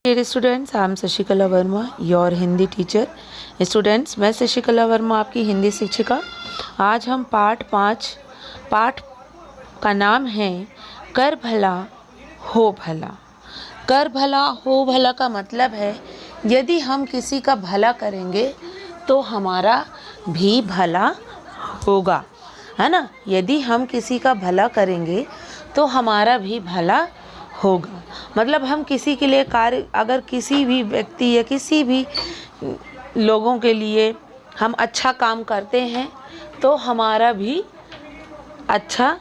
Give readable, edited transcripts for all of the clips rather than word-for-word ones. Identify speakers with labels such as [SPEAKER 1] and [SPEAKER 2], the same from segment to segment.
[SPEAKER 1] Dear students, I am Shashikala Verma, your Hindi teacher. Students, मैं शशिकला वर्मा आपकी हिंदी शिक्षिका। आज हम पाठ का नाम है कर भला हो भला। कर भला हो भला का मतलब है यदि हम किसी का भला करेंगे तो हमारा भी भला होगा, है ना। यदि हम किसी का भला करेंगे तो हमारा भी भला होगा। मतलब हम किसी के लिए कार्य, अगर किसी भी व्यक्ति या किसी भी लोगों के लिए हम अच्छा काम करते हैं तो हमारा भी अच्छा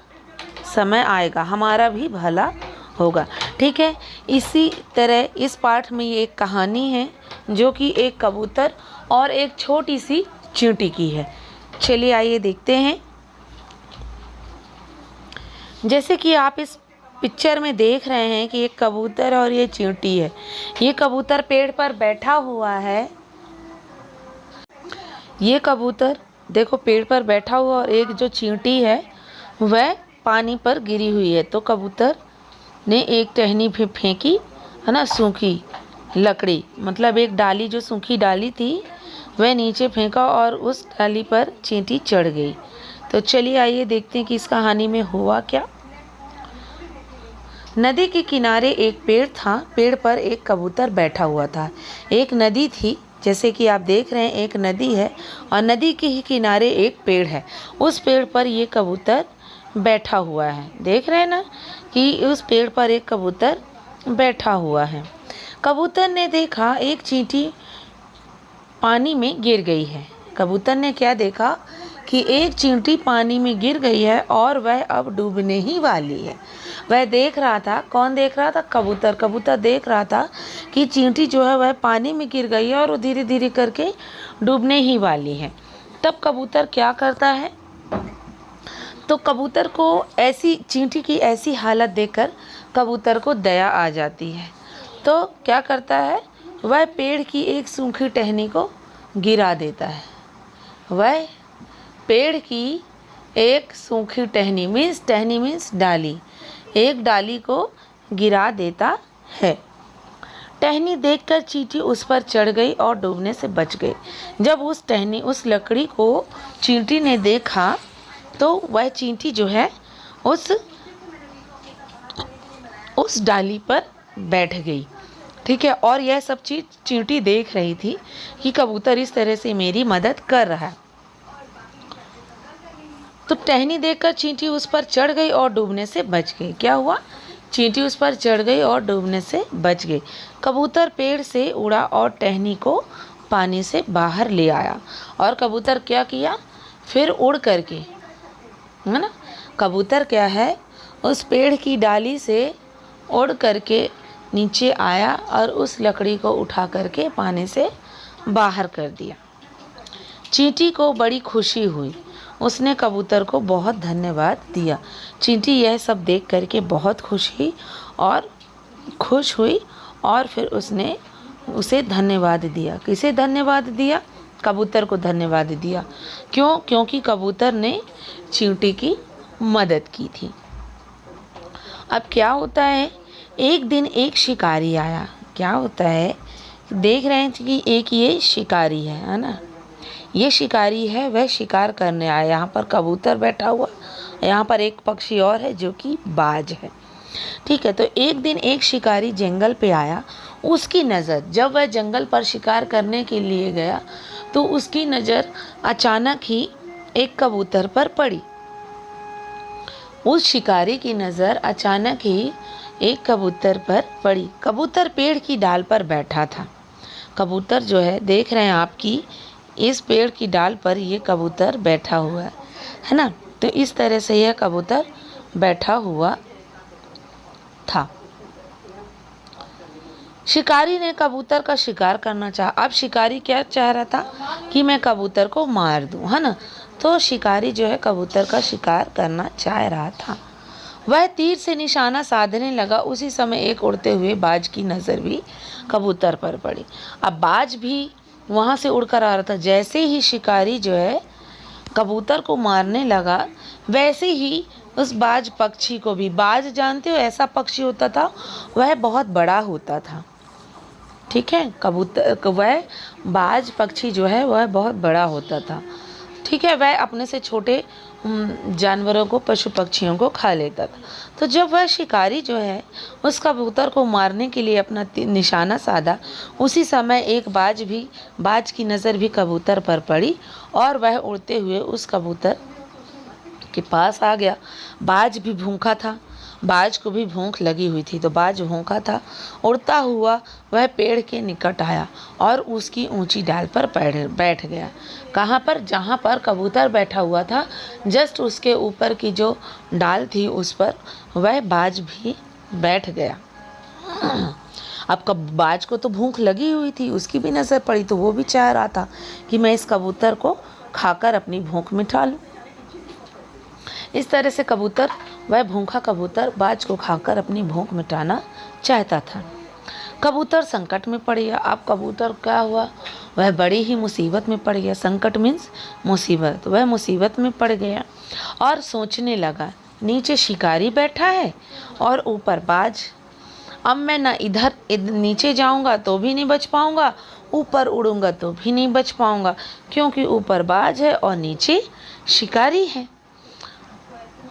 [SPEAKER 1] समय आएगा, हमारा भी भला होगा। ठीक है। इसी तरह इस पाठ में ये एक कहानी है जो कि एक कबूतर और एक छोटी सी चींटी की है। चलिए आइए देखते हैं। जैसे कि आप इस पिक्चर में देख रहे हैं कि एक कबूतर और ये चींटी है। ये कबूतर पेड़ पर बैठा हुआ है। ये कबूतर देखो पेड़ पर बैठा हुआ और एक जो चींटी है वह पानी पर गिरी हुई है। तो कबूतर ने एक टहनी फेंकी, है ना, सूखी लकड़ी, मतलब एक डाली, जो सूखी डाली थी वह नीचे फेंका और उस डाली पर चींटी चढ़ गई। तो चलिए आइए देखते हैं कि इस कहानी में हुआ क्या। नदी के किनारे एक पेड़ था। पेड़ पर एक कबूतर बैठा हुआ था। एक नदी थी, जैसे कि आप देख रहे हैं एक नदी है और नदी के ही किनारे एक पेड़ है। उस पेड़ पर ये कबूतर बैठा हुआ है। देख रहे हैं ना कि उस पेड़ पर एक कबूतर बैठा हुआ है। कबूतर ने देखा एक चींटी पानी में गिर गई है। कबूतर ने क्या देखा कि एक चींटी पानी में गिर गई है और वह अब डूबने ही वाली है। वह देख रहा था, कौन देख रहा था? कबूतर। कबूतर देख रहा था कि चींटी जो है वह पानी में गिर गई है और वो धीरे धीरे करके डूबने ही वाली है। तब कबूतर क्या करता है? तो कबूतर को ऐसी चींटी की ऐसी हालत देखकर कबूतर को दया आ जाती है। तो क्या करता है? वह पेड़ की एक सूखी टहनी को गिरा देता है। वह पेड़ की एक सूखी टहनी मीन्स डाली, एक डाली को गिरा देता है। टहनी देखकर चींटी उस पर चढ़ गई और डूबने से बच गई। जब उस लकड़ी को चींटी ने देखा तो वह चींटी जो है उस डाली पर बैठ गई। ठीक है। और यह सब चीज़ चींटी देख रही थी कि कबूतर इस तरह से मेरी मदद कर रहा है। तो टहनी देखकर चींटी उस पर चढ़ गई और डूबने से बच गई। क्या हुआ? चींटी उस पर चढ़ गई और डूबने से बच गई। कबूतर पेड़ से उड़ा और टहनी को पानी से बाहर ले आया। और कबूतर क्या किया? फिर उड़ करके, है ना, कबूतर क्या है, उस पेड़ की डाली से उड़ करके नीचे आया और उस लकड़ी को उठा करके पानी से बाहर कर दिया। चींटी को बड़ी खुशी हुई। उसने कबूतर को बहुत धन्यवाद दिया। चींटी यह सब देख करके बहुत खुश हुई और फिर उसने उसे धन्यवाद दिया। किसे धन्यवाद दिया? कबूतर को धन्यवाद दिया। क्यों? क्योंकि कबूतर ने चींटी की मदद की थी। अब क्या होता है, एक दिन एक शिकारी आया। क्या होता है, देख रहे हैं कि एक ये शिकारी है ना, ये शिकारी है, वह शिकार करने आया। यहाँ पर कबूतर बैठा हुआ, यहाँ पर एक पक्षी और है जो कि बाज है। ठीक है। तो एक दिन एक शिकारी जंगल पे आया। उसकी नज़र, जब वह जंगल पर शिकार करने के लिए गया तो उसकी नज़र अचानक ही एक कबूतर पर पड़ी। उस शिकारी की नज़र अचानक ही एक कबूतर पर पड़ी। कबूतर पेड़ की डाल पर बैठा था। कबूतर जो है, देख रहे हैं आपकी इस पेड़ की डाल पर ये कबूतर बैठा हुआ है ना। तो इस तरह से यह कबूतर बैठा हुआ था। शिकारी ने कबूतर का शिकार करना चाहा। अब शिकारी क्या चाह रहा था कि मैं कबूतर को मार दूं, है ना। तो शिकारी जो है कबूतर का शिकार करना चाह रहा था। वह तीर से निशाना साधने लगा। उसी समय एक उड़ते हुए बाज की नज़र भी कबूतर पर पड़ी। अब बाज भी वहाँ से उड़कर आ रहा था। जैसे ही शिकारी जो है कबूतर को मारने लगा, वैसे ही उस बाज पक्षी को भी, बाज जानते हो ऐसा पक्षी होता था, वह बहुत बड़ा होता था। ठीक है। कबूतर वह बाज पक्षी जो है वह बहुत बड़ा होता था, ठीक है। वह अपने से छोटे जानवरों को, पशु पक्षियों को खा लेता था। तो जब वह शिकारी जो है उस कबूतर को मारने के लिए अपना निशाना साधा, उसी समय एक बाज की नज़र भी कबूतर पर पड़ी और वह उड़ते हुए उस कबूतर के पास आ गया। बाज भी भूखा था, बाज को भी भूख लगी हुई थी, तो बाज भूखा था। उड़ता हुआ वह पेड़ के निकट आया और उसकी ऊंची डाल पर बैठ गया। कहाँ पर? जहाँ पर कबूतर बैठा हुआ था, जस्ट उसके ऊपर की जो डाल थी उस पर वह बाज भी बैठ गया। अब बाज को तो भूख लगी हुई थी, उसकी भी नज़र पड़ी, तो वो भी चाह रहा था कि मैं इस कबूतर को खाकर अपनी भूख मिटा लूँ। इस तरह से वह भूखा कबूतर बाज को खाकर अपनी भूख मिटाना चाहता था। कबूतर संकट में पड़ गया। अब कबूतर क्या हुआ? वह बड़ी ही मुसीबत में पड़ गया। संकट मीन्स मुसीबत। तो वह मुसीबत में पड़ गया और सोचने लगा, नीचे शिकारी बैठा है और ऊपर बाज। अब मैं ना इधर नीचे जाऊंगा तो भी नहीं बच पाऊंगा, ऊपर उड़ूंगा तो भी नहीं बच पाऊंगा, क्योंकि ऊपर बाज है और नीचे शिकारी है।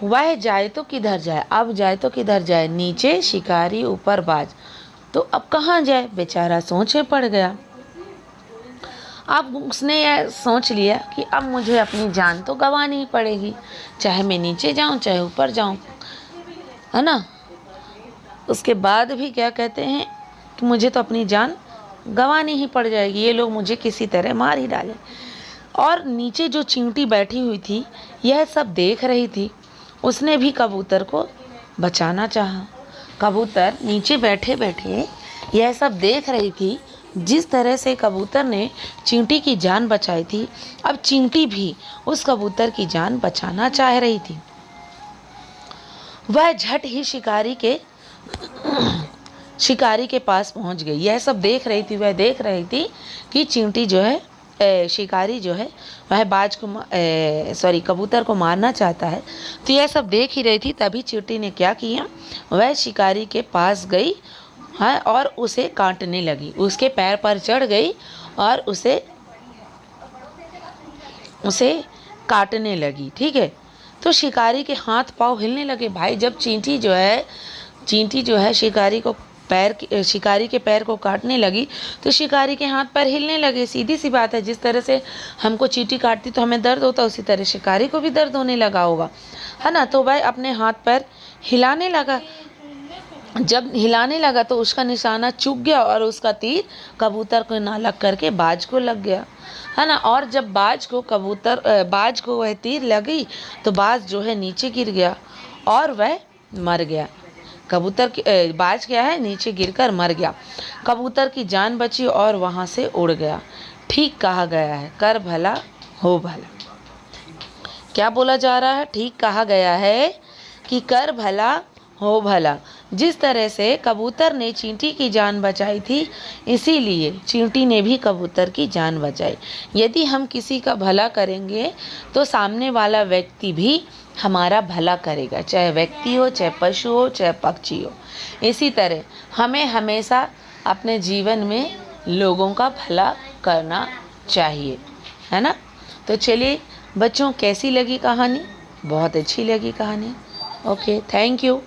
[SPEAKER 1] वह जाए तो किधर जाए? अब जाए तो किधर जाए? नीचे शिकारी, ऊपर बाज, तो अब कहाँ जाए? बेचारा सोचे पड़ गया। अब उसने यह सोच लिया कि अब मुझे अपनी जान तो गंवानी ही पड़ेगी, चाहे मैं नीचे जाऊं चाहे ऊपर जाऊं, है ना। उसके बाद भी क्या कहते हैं कि मुझे तो अपनी जान गंवानी ही पड़ जाएगी, ये लोग मुझे किसी तरह मार ही डालें। और नीचे जो चींटी बैठी हुई थी यह सब देख रही थी, उसने भी कबूतर को बचाना चाहा। कबूतर नीचे बैठे बैठे यह सब देख रही थी, जिस तरह से कबूतर ने चींटी की जान बचाई थी, अब चींटी भी उस कबूतर की जान बचाना चाह रही थी। वह झट ही शिकारी के पास पहुंच गई। यह सब देख रही थी, वह देख रही थी कि चींटी जो है, शिकारी जो है वह कबूतर को मारना चाहता है। तो यह सब देख ही रही थी। तभी चींटी ने क्या किया, वह शिकारी के पास गई, हाँ, और उसे काटने लगी। उसके पैर पर चढ़ गई और उसे काटने लगी, ठीक है। तो शिकारी के हाथ पांव हिलने लगे। भाई, जब चींटी जो है शिकारी के पैर को काटने लगी तो शिकारी के हाथ पैर हिलने लगे। सीधी सी बात है, जिस तरह से हमको चींटी काटती तो हमें दर्द होता, उसी तरह शिकारी को भी दर्द होने लगा होगा, है ना। तो वह अपने हाथ पैर हिलाने लगा। जब हिलाने लगा तो उसका निशाना चूक गया और उसका तीर कबूतर को ना लग करके बाज को लग गया, है ना। और जब बाज को वह तीर लगी तो बाज जो है नीचे गिर गया और वह मर गया। बाज क्या है, नीचे गिरकर मर गया। कबूतर की जान बची और वहाँ से उड़ गया। ठीक कहा गया है, कर भला हो भला। क्या बोला जा रहा है? ठीक कहा गया है कि कर भला हो भला। जिस तरह से कबूतर ने चींटी की जान बचाई थी, इसीलिए चींटी ने भी कबूतर की जान बचाई। यदि हम किसी का भला करेंगे तो सामने वाला व्यक्ति भी हमारा भला करेगा, चाहे व्यक्ति हो, चाहे पशु हो, चाहे पक्षी हो। इसी तरह हमें हमेशा अपने जीवन में लोगों का भला करना चाहिए, है ना। तो चलिए बच्चों, कैसी लगी कहानी? बहुत अच्छी लगी कहानी। Okay, thank you.